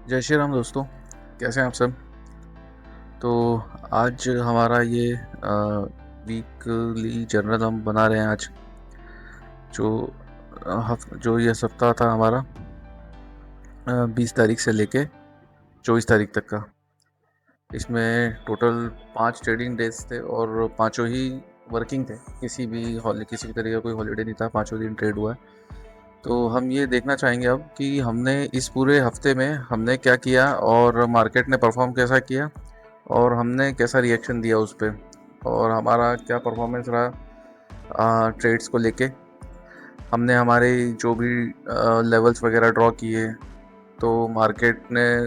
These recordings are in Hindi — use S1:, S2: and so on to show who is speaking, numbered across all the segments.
S1: जय श्री राम दोस्तों, कैसे हैं आप सब। तो आज हमारा ये वीकली जर्नल हम बना रहे हैं आज। जो जो ये सप्ताह था हमारा 20 तारीख से लेके 24 तारीख तक का। इसमें टोटल 5 ट्रेडिंग डेज थे और पांचों ही वर्किंग थे। किसी भी तरह का कोई हॉलीडे नहीं था, पांचों दिन ट्रेड हुआ है। तो हम ये देखना चाहेंगे अब कि हमने इस पूरे हफ्ते में हमने क्या किया और मार्केट ने परफॉर्म कैसा किया और हमने कैसा रिएक्शन दिया उस पर, और हमारा क्या परफॉर्मेंस रहा ट्रेड्स को लेके। हमने हमारे जो भी लेवल्स वगैरह ड्रॉ किए, तो मार्केट ने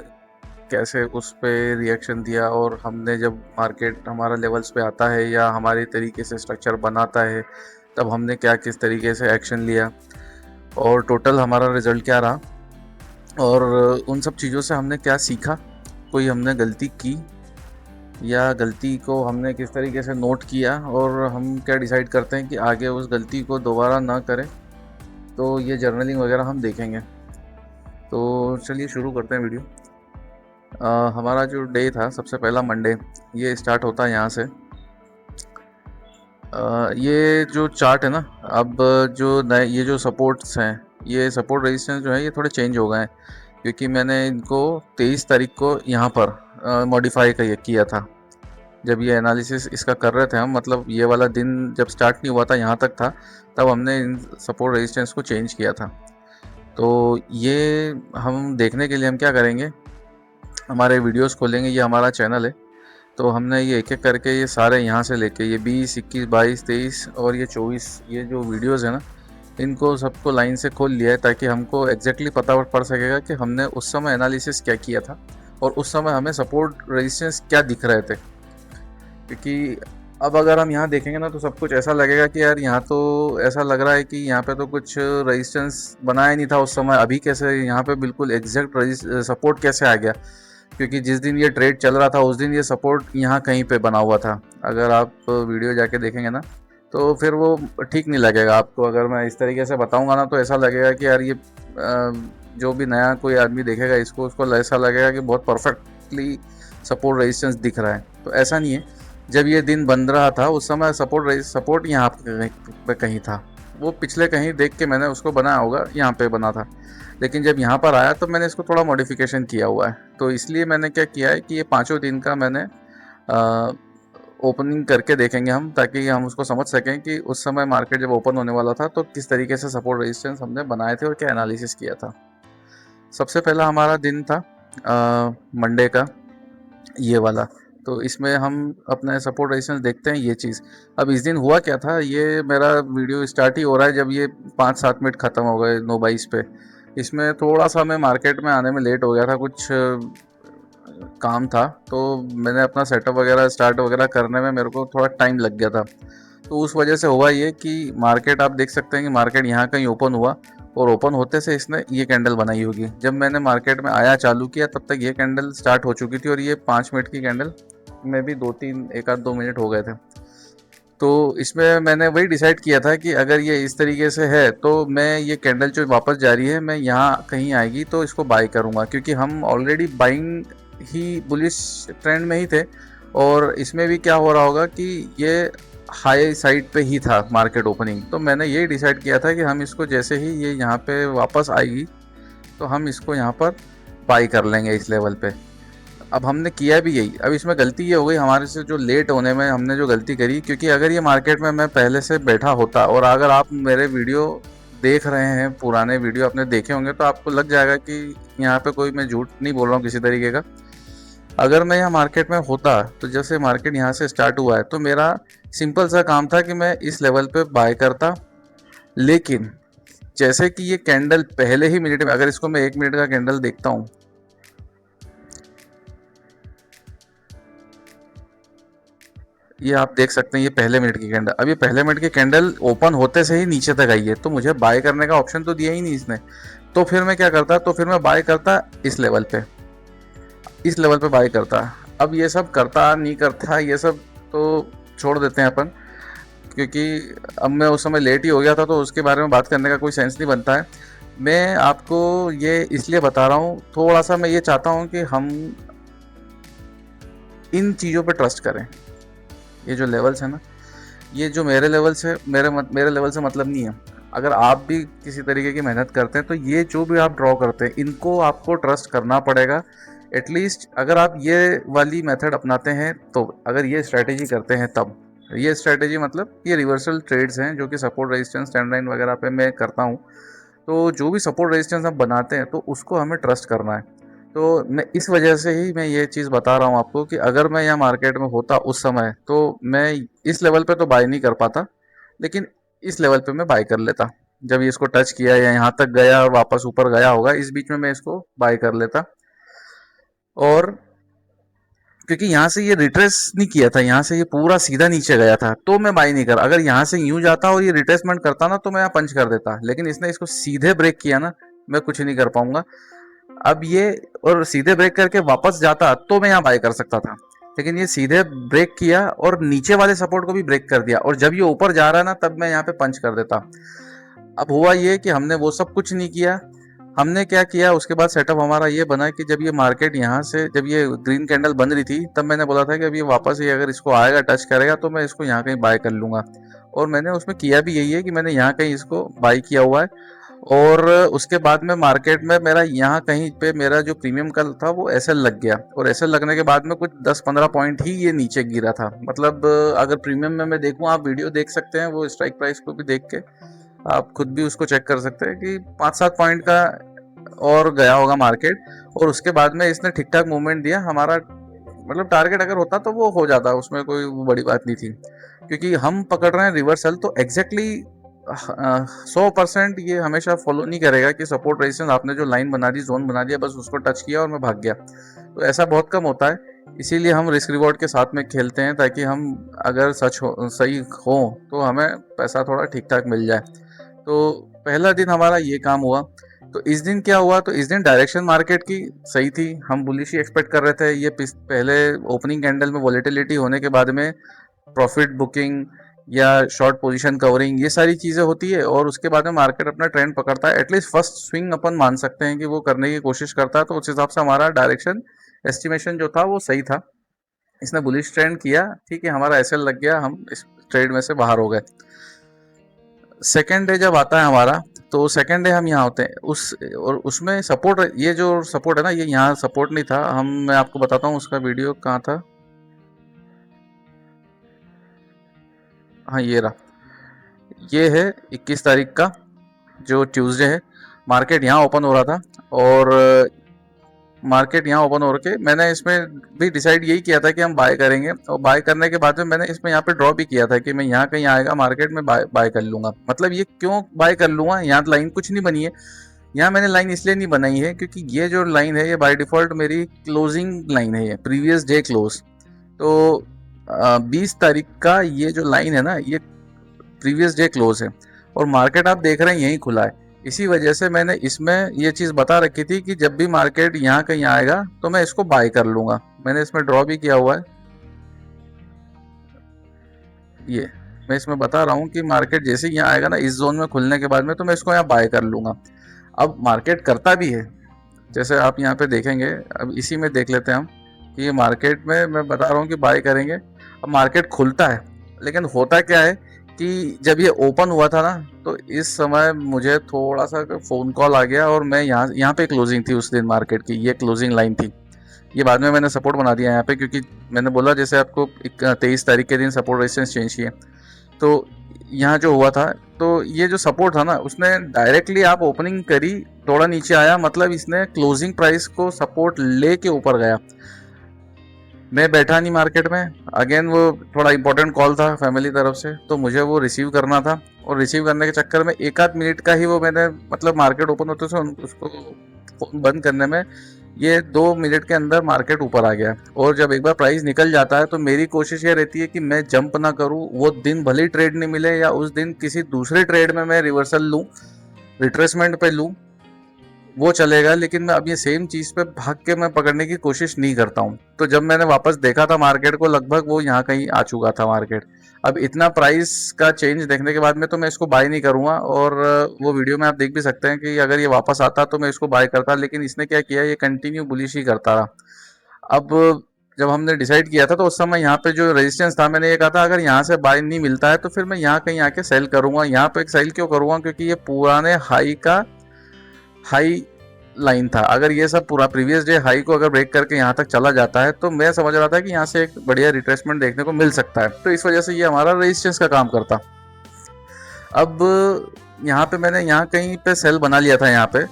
S1: कैसे उस पे रिएक्शन दिया, और हमने जब मार्केट हमारा लेवल्स पे आता है या हमारे तरीके से स्ट्रक्चर बनाता है तब हमने क्या किस तरीके से एक्शन लिया, और टोटल हमारा रिज़ल्ट क्या रहा, और उन सब चीज़ों से हमने क्या सीखा। कोई हमने गलती की या गलती को हमने किस तरीके से नोट किया, और हम क्या डिसाइड करते हैं कि आगे उस गलती को दोबारा ना करें। तो ये जर्नलिंग वगैरह हम देखेंगे। तो चलिए शुरू करते हैं वीडियो। हमारा जो डे था, सबसे पहला मंडे, ये स्टार्ट होता है यहाँ से। ये जो चार्ट है ना, अब जो नए ये जो सपोर्ट्स हैं, ये सपोर्ट रेजिस्टेंस जो है ये थोड़े चेंज हो गए हैं, क्योंकि मैंने इनको 23 तारीख को यहाँ पर मॉडिफाई किया था। जब ये एनालिसिस इसका कर रहे थे हम, मतलब ये वाला दिन जब स्टार्ट नहीं हुआ था यहाँ तक था, तब हमने इन सपोर्ट रेजिस्टेंस को चेंज किया था। तो ये हम देखने के लिए हम क्या करेंगे, हमारे वीडियोस खोलेंगे। ये हमारा चैनल है, तो हमने ये एक एक करके ये सारे यहाँ से लेके ये 20, 21, 22, 23 और ये 24, ये जो वीडियोस है ना, इनको सबको लाइन से खोल लिया है ताकि हमको एग्जैक्टली पता पड़ सकेगा कि हमने उस समय एनालिसिस क्या किया था और उस समय हमें सपोर्ट रेजिस्टेंस क्या दिख रहे थे। क्योंकि अब अगर हम यहाँ देखेंगे ना, तो सब कुछ ऐसा लगेगा कि यार यहाँ तो ऐसा लग रहा है कि यहाँ पे तो कुछ रेजिस्टेंस बनाया नहीं था उस समय, अभी कैसे यहाँ पे बिल्कुल एग्जैक्ट सपोर्ट कैसे आ गया। क्योंकि जिस दिन ये ट्रेड चल रहा था उस दिन ये सपोर्ट यहाँ कहीं पे बना हुआ था। अगर आप वीडियो जाके देखेंगे ना, तो फिर वो ठीक नहीं लगेगा आपको। अगर मैं इस तरीके से बताऊंगा ना, तो ऐसा लगेगा कि यार ये जो भी नया कोई आदमी देखेगा इसको, उसको ऐसा लगेगा कि बहुत परफेक्टली सपोर्ट रेजिस्टेंस दिख रहा है। तो ऐसा नहीं है। जब ये दिन बन रहा था उस समय सपोर्ट यहाँ पे कहीं था, वो पिछले कहीं देख के मैंने उसको बनाया होगा, यहाँ पे बना था। लेकिन जब यहाँ पर आया तो मैंने इसको थोड़ा मॉडिफिकेशन किया हुआ है। तो इसलिए मैंने क्या किया है कि ये पाँचों दिन का मैंने ओपनिंग करके देखेंगे हम, ताकि हम उसको समझ सकें कि उस समय मार्केट जब ओपन होने वाला था तो किस तरीके से सपोर्ट रेजिस्टेंस हमने बनाए थे और क्या एनालिसिस किया था। सबसे पहला हमारा दिन था मंडे का, ये वाला। तो इसमें हम अपने सपोर्ट रेजिस्टेंस देखते हैं ये चीज़। अब इस दिन हुआ क्या था, ये मेरा वीडियो स्टार्ट ही हो रहा है जब ये 5-7 मिनट ख़त्म हो गए 9:22 पे। इसमें थोड़ा सा मैं मार्केट में आने में लेट हो गया था, कुछ काम था, तो मैंने अपना सेटअप वगैरह स्टार्ट वगैरह करने में मेरे को थोड़ा टाइम लग गया था। तो उस वजह से हुआ ये कि मार्केट, आप देख सकते हैं कि मार्केट यहाँ कहीं ओपन हुआ, और ओपन होते से इसने ये कैंडल बनाई होगी। जब मैंने मार्केट में आया चालू किया तब तक ये कैंडल स्टार्ट हो चुकी थी, और ये 5 मिनट की कैंडल में भी 1 आध 2 मिनट हो गए थे। तो इसमें मैंने वही डिसाइड किया था कि अगर ये इस तरीके से है तो मैं ये कैंडल जो वापस जा रही है, मैं यहाँ कहीं आएगी तो इसको बाय करूँगा, क्योंकि हम ऑलरेडी बाइंग ही बुलिश ट्रेंड में ही थे। और इसमें भी क्या हो रहा होगा कि ये हाई साइड पे ही था मार्केट ओपनिंग। तो मैंने ये डिसाइड किया था कि हम इसको जैसे ही ये यहाँ पे वापस आएगी तो हम इसको यहाँ पर बाई कर लेंगे इस लेवल पे। अब हमने किया भी यही। अब इसमें गलती ये हो गई हमारे से, जो लेट होने में हमने जो गलती करी, क्योंकि अगर ये मार्केट में मैं पहले से बैठा होता, और अगर आप मेरे वीडियो देख रहे हैं, पुराने वीडियो आपने देखे होंगे, तो आपको लग जाएगा कि यहाँ पे कोई मैं झूठ नहीं बोल रहा हूँ किसी तरीके का। अगर मैं यहाँ मार्केट में होता, तो जैसे मार्केट यहाँ से स्टार्ट हुआ है, तो मेरा सिंपल सा काम था कि मैं इस लेवल पे बाय करता। लेकिन जैसे कि ये कैंडल पहले ही मिनट में, अगर इसको मैं 1 मिनट का कैंडल देखता हूँ, ये आप देख सकते हैं ये पहले मिनट की कैंडल। अब ये पहले मिनट की कैंडल ओपन होते से ही नीचे तक आई है, तो मुझे बाय करने का ऑप्शन तो दिया ही नहीं इसने। तो फिर मैं क्या करता, तो फिर मैं बाय करता इस लेवल पे, इस लेवल पे बाय करता। अब ये सब करता नहीं करता, ये सब तो छोड़ देते हैं अपन, क्योंकि अब मैं उस समय लेट ही हो गया था, तो उसके बारे में बात करने का कोई सेंस नहीं बनता है। मैं आपको ये इसलिए बता रहा हूँ, थोड़ा सा मैं ये चाहता हूँ कि हम इन चीज़ों पे ट्रस्ट करें। ये जो लेवल्स है ना, ये जो मेरे लेवल से मेरे लेवल से मतलब नहीं है। अगर आप भी किसी तरीके की मेहनत करते हैं तो ये जो भी आप ड्रॉ करते हैं इनको आपको ट्रस्ट करना पड़ेगा। एटलीस्ट अगर आप ये वाली मेथड अपनाते हैं, तो अगर ये स्ट्रेटेजी करते हैं तब, ये स्ट्रेटेजी मतलब ये रिवर्सल ट्रेड्स हैं जो कि सपोर्ट रेजिस्टेंस ट्रेंड लाइन वगैरह पे मैं करता हूँ। तो जो भी सपोर्ट रेजिस्टेंस हम बनाते हैं तो उसको हमें ट्रस्ट करना है। तो मैं इस वजह से ही मैं ये चीज़ बता रहा हूँ आपको कि अगर मैं यहाँ मार्केट में होता उस समय तो मैं इस लेवल पे तो बाय नहीं कर पाता, लेकिन इस लेवल पे मैं बाय कर लेता। जब ये इसको टच किया या यहाँ तक गया और वापस ऊपर गया होगा, इस बीच में मैं इसको बाय कर लेता। और क्योंकि यहाँ से ये रिट्रेस नहीं किया था, यहाँ से ये पूरा सीधा नीचे गया था, तो मैं बाई नहीं कर। अगर यहाँ से यूं जाता और ये रिट्रेसमेंट करता ना तो मैं यहाँ पंच कर देता, लेकिन इसने इसको सीधे ब्रेक किया ना, मैं कुछ नहीं कर पाऊंगा अब ये। और सीधे ब्रेक करके वापस जाता तो मैं यहाँ बाय कर सकता था, लेकिन ये सीधे ब्रेक किया और नीचे वाले सपोर्ट को भी ब्रेक कर दिया, और जब ये ऊपर जा रहा है ना तब मैं यहाँ पे पंच कर देता। अब हुआ ये कि हमने वो सब कुछ नहीं किया। हमने क्या किया उसके बाद सेटअप हमारा ये बना कि जब ये मार्केट यहाँ से, जब ये ग्रीन कैंडल बन रही थी, तब मैंने बोला था कि अब ये वापस ही अगर इसको आएगा टच करेगा तो मैं इसको यहाँ कहीं बाय कर लूँगा। और मैंने उसमें किया भी यही है कि मैंने यहाँ कहीं इसको बाय किया हुआ है। और उसके बाद में मार्केट में मेरा यहाँ कहीं पे मेरा जो प्रीमियम कल था वो एसएल लग गया, और एसएल लगने के बाद में कुछ 10-15 पॉइंट ही ये नीचे गिरा था। मतलब अगर प्रीमियम में मैं देखूँ, आप वीडियो देख सकते हैं, वो स्ट्राइक प्राइस को भी देख के आप खुद भी उसको चेक कर सकते हैं कि 5-7 पॉइंट का और गया होगा मार्केट। और उसके बाद में इसने ठीक ठाक मूवमेंट दिया। हमारा मतलब टारगेट अगर होता तो वो हो जाता, उसमें कोई बड़ी बात नहीं थी, क्योंकि हम पकड़ रहे हैं रिवर्सल। तो एग्जैक्टली 100% ये हमेशा फॉलो नहीं करेगा कि सपोर्ट रेजिस्टेंस आपने जो लाइन बना दी, जोन बना दिया, बस उसको टच किया और मैं भाग गया। तो ऐसा बहुत कम होता है। इसीलिए हम रिस्क रिवॉर्ड के साथ में खेलते हैं, ताकि हम अगर सही हो तो हमें पैसा थोड़ा ठीक ठाक मिल जाए। तो पहला दिन हमारा ये काम हुआ। तो इस दिन क्या हुआ, तो इस दिन डायरेक्शन मार्केट की सही थी, हम बुलिश ही एक्सपेक्ट कर रहे थे। ये पहले ओपनिंग कैंडल में वॉलेटिलिटी होने के बाद में प्रॉफिट बुकिंग या शॉर्ट पोजीशन कवरिंग, ये सारी चीज़ें होती है, और उसके बाद में मार्केट अपना ट्रेंड पकड़ता है। एटलीस्ट फर्स्ट स्विंग अपन मान सकते हैं कि वो करने की कोशिश करता है। तो उस हिसाब से हमारा डायरेक्शन एस्टिमेशन जो था वो सही था। इसने बुलिश ट्रेंड किया, ठीक है, हमारा एसएल लग गया, हम इस ट्रेड में से बाहर हो गए। सेकेंड डे जब आता है हमारा, तो सेकेंड डे हम यहाँ होते हैं और उसमें सपोर्ट, ये जो सपोर्ट है ना, ये यहाँ सपोर्ट नहीं था। मैं आपको बताता हूँ उसका वीडियो कहाँ था। हाँ, ये रहा। ये है 21 तारीख का जो ट्यूसडे है। मार्केट यहाँ ओपन हो रहा था, और मार्केट यहाँ ओपन हो रखे, मैंने इसमें भी डिसाइड यही किया था कि हम बाय करेंगे। और बाय करने के बाद में मैंने इसमें यहाँ पे ड्रॉ भी किया था कि मैं यहाँ कहीं आएगा मार्केट में बाय कर लूँगा। मतलब ये क्यों बाय कर लूँगा, यहाँ लाइन कुछ नहीं बनी है। यहाँ मैंने लाइन इसलिए नहीं बनाई है क्योंकि ये जो लाइन है ये बाय डिफ़ॉल्ट मेरी क्लोजिंग लाइन है, ये प्रीवियस डे क्लोज। तो 20 तारीख का ये जो लाइन है ना, ये प्रीवियस डे क्लोज है, और मार्केट आप देख रहे हैं यहीं खुला है। इसी वजह से मैंने इसमें ये चीज़ बता रखी थी कि जब भी मार्केट यहाँ कहीं आएगा तो मैं इसको बाय कर लूँगा। मैंने इसमें ड्रॉ भी किया हुआ है, ये मैं इसमें बता रहा हूँ कि मार्केट जैसे ही यहाँ आएगा ना, इस जोन में खुलने के बाद में, तो मैं इसको यहाँ बाय कर लूँगा। अब मार्केट करता भी है, जैसे आप यहाँ पे देखेंगे। अब इसी में देख लेते हैं हम कि ये मार्केट में मैं बता रहा हूँ कि बाय करेंगे। अब मार्केट खुलता है, लेकिन होता क्या है कि जब ये ओपन हुआ था ना, तो इस समय मुझे थोड़ा सा फ़ोन कॉल आ गया, और मैं यहाँ पे क्लोजिंग थी उस दिन मार्केट की, ये क्लोजिंग लाइन थी। ये बाद में मैंने सपोर्ट बना दिया यहाँ पे, क्योंकि मैंने बोला जैसे आपको 23 तारीख के दिन सपोर्ट रेजिस्टेंस चेंज किए। तो यहाँ जो हुआ था, तो ये जो सपोर्ट था ना, उसने डायरेक्टली आप ओपनिंग करी, थोड़ा नीचे आया, मतलब इसने क्लोजिंग प्राइस को सपोर्ट ले के ऊपर गया। मैं बैठा नहीं मार्केट में, अगेन वो थोड़ा इंपॉर्टेंट कॉल था फैमिली तरफ से, तो मुझे वो रिसीव करना था। और रिसीव करने के चक्कर में 1-8 मिनट का ही वो मैंने, मतलब मार्केट ओपन होते से उसको फोन बंद करने में ये 2 मिनट के अंदर मार्केट ऊपर आ गया। और जब एक बार प्राइस निकल जाता है तो मेरी कोशिश ये रहती है कि मैं जंप ना करूं, वो दिन भले ही ट्रेड नहीं मिले, या उस दिन किसी दूसरे ट्रेड में मैं रिवर्सल लूं, रिट्रेसमेंट पे लूं, वो चलेगा, लेकिन मैं अब ये सेम चीज़ पे भाग के मैं पकड़ने की कोशिश नहीं करता हूँ। तो जब मैंने वापस देखा था मार्केट को, लगभग वो यहाँ कहीं आ चुका था मार्केट। अब इतना प्राइस का चेंज देखने के बाद में तो मैं इसको बाय नहीं करूँगा, और वो वीडियो में आप देख भी सकते हैं कि अगर ये वापस आता तो मैं इसको बाय करता, लेकिन इसने क्या किया, ये कंटिन्यू बुलिश ही करता रहा। अब जब हमने डिसाइड किया था तो उस समय यहाँ पे जो रेजिस्टेंस था, मैंने ये कहा था अगर यहाँ से बाय नहीं मिलता है तो फिर मैं यहाँ कहीं आके सेल करूँगा। यहाँ पे एक सेल क्यों करूँगा, क्योंकि ये पुराने हाई का हाई लाइन था। अगर ये सब पूरा प्रीवियस डे हाई को अगर ब्रेक करके यहाँ तक चला जाता है तो मैं समझ रहा था कि यहाँ से एक बढ़िया रिट्रेसमेंट देखने को मिल सकता है, तो इस वजह से ये हमारा रेजिस्टेंस का काम करता। अब यहाँ पे मैंने यहाँ कहीं पे सेल बना लिया था, यहाँ पे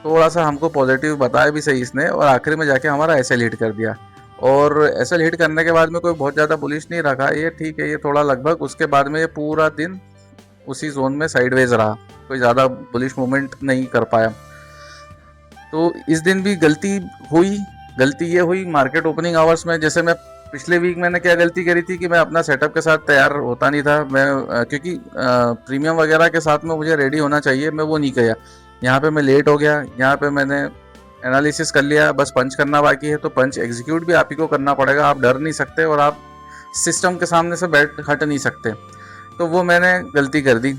S1: थोड़ा सा हमको पॉजिटिव बताया भी सही इसने, और आखिरी में जाके हमारा एसएल हिट कर दिया। और एसएल हिट करने के बाद में कोई बहुत ज़्यादा बुलिश नहीं रखा ये, ठीक है, ये थोड़ा लगभग उसके बाद में ये पूरा दिन उसी जोन में साइडवेज रहा, कोई ज़्यादा बुलिश मूवमेंट नहीं कर पाया। तो इस दिन भी गलती ये हुई मार्केट ओपनिंग आवर्स में। जैसे मैं पिछले वीक मैंने क्या गलती करी थी कि मैं अपना सेटअप के साथ तैयार होता नहीं था, मैं क्योंकि प्रीमियम वगैरह के साथ में मुझे रेडी होना चाहिए, मैं वो नहीं किया। यहाँ पे मैं लेट हो गया, यहाँ पे मैंने एनालिसिस कर लिया, बस पंच करना बाकी है, तो पंच एग्जीक्यूट भी आप ही को करना पड़ेगा, आप डर नहीं सकते और आप सिस्टम के सामने से बैठ हट नहीं सकते, तो वो मैंने गलती कर दी।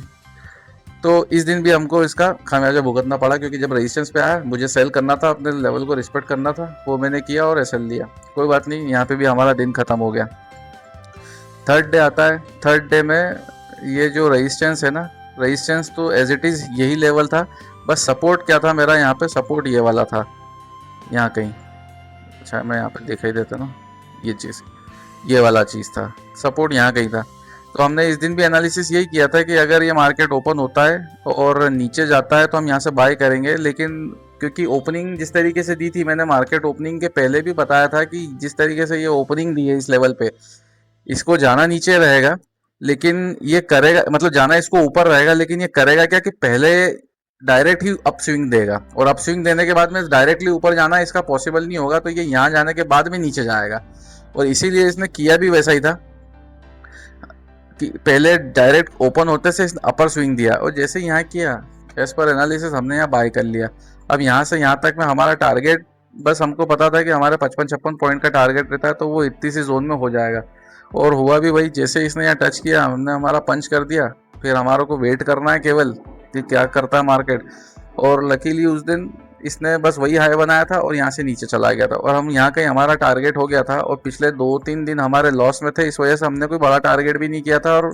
S1: तो इस दिन भी हमको इसका खामियाजा भुगतना पड़ा, क्योंकि जब रेजिस्टेंस पे आया मुझे सेल करना था, अपने लेवल को रिस्पेक्ट करना था, वो मैंने किया और एसएल लिया। कोई बात नहीं, यहाँ पे भी हमारा दिन खत्म हो गया। थर्ड डे आता है। थर्ड डे में ये जो रेजिस्टेंस है ना, रेजिस्टेंस तो एज इट इज़ यही लेवल था, बस सपोर्ट क्या था मेरा, यहाँ पे सपोर्ट ये वाला था, यहाँ कहीं, अच्छा मैं यहाँ पे दिखाई देता ना, ये चीज़, ये वाला चीज़ था, सपोर्ट यहाँ कहीं था। तो हमने इस दिन भी एनालिसिस यही किया था कि अगर ये मार्केट ओपन होता है और नीचे जाता है तो हम यहाँ से बाय करेंगे, लेकिन क्योंकि ओपनिंग जिस तरीके से दी थी, मैंने मार्केट ओपनिंग के पहले भी बताया था कि जिस तरीके से ये ओपनिंग दी है इस लेवल पे, इसको जाना नीचे रहेगा, लेकिन ये करेगा, मतलब जाना इसको ऊपर रहेगा, लेकिन ये करेगा क्या कि पहले डायरेक्ट ही अप स्विंग देगा, और अप स्विंग देने के बाद में डायरेक्टली ऊपर जाना इसका पॉसिबल नहीं होगा, तो ये यहाँ जाने के बाद में नीचे जाएगा। और इसीलिए इसने किया भी वैसा ही था कि पहले डायरेक्ट ओपन होते से इसने अपर स्विंग दिया, और जैसे यहाँ किया एज पर एनालिसिस हमने यहाँ बाय कर लिया। अब यहाँ से यहाँ तक में हमारा टारगेट, बस हमको पता था कि हमारे 55-56 पॉइंट का टारगेट रहता है, तो वो इतनी सी जोन में हो जाएगा, और हुआ भी वही। जैसे इसने यहाँ टच किया, हमने हमारा पंच कर दिया, फिर हमारे को वेट करना है केवल कि क्या करता है मार्केट। और लकीली उस दिन इसने बस वही हाई बनाया था और यहाँ से नीचे चला गया था, और हम यहाँ कहीं हमारा टारगेट हो गया था, और पिछले 2-3 दिन हमारे लॉस में थे, इस वजह से हमने कोई बड़ा टारगेट भी नहीं किया था। और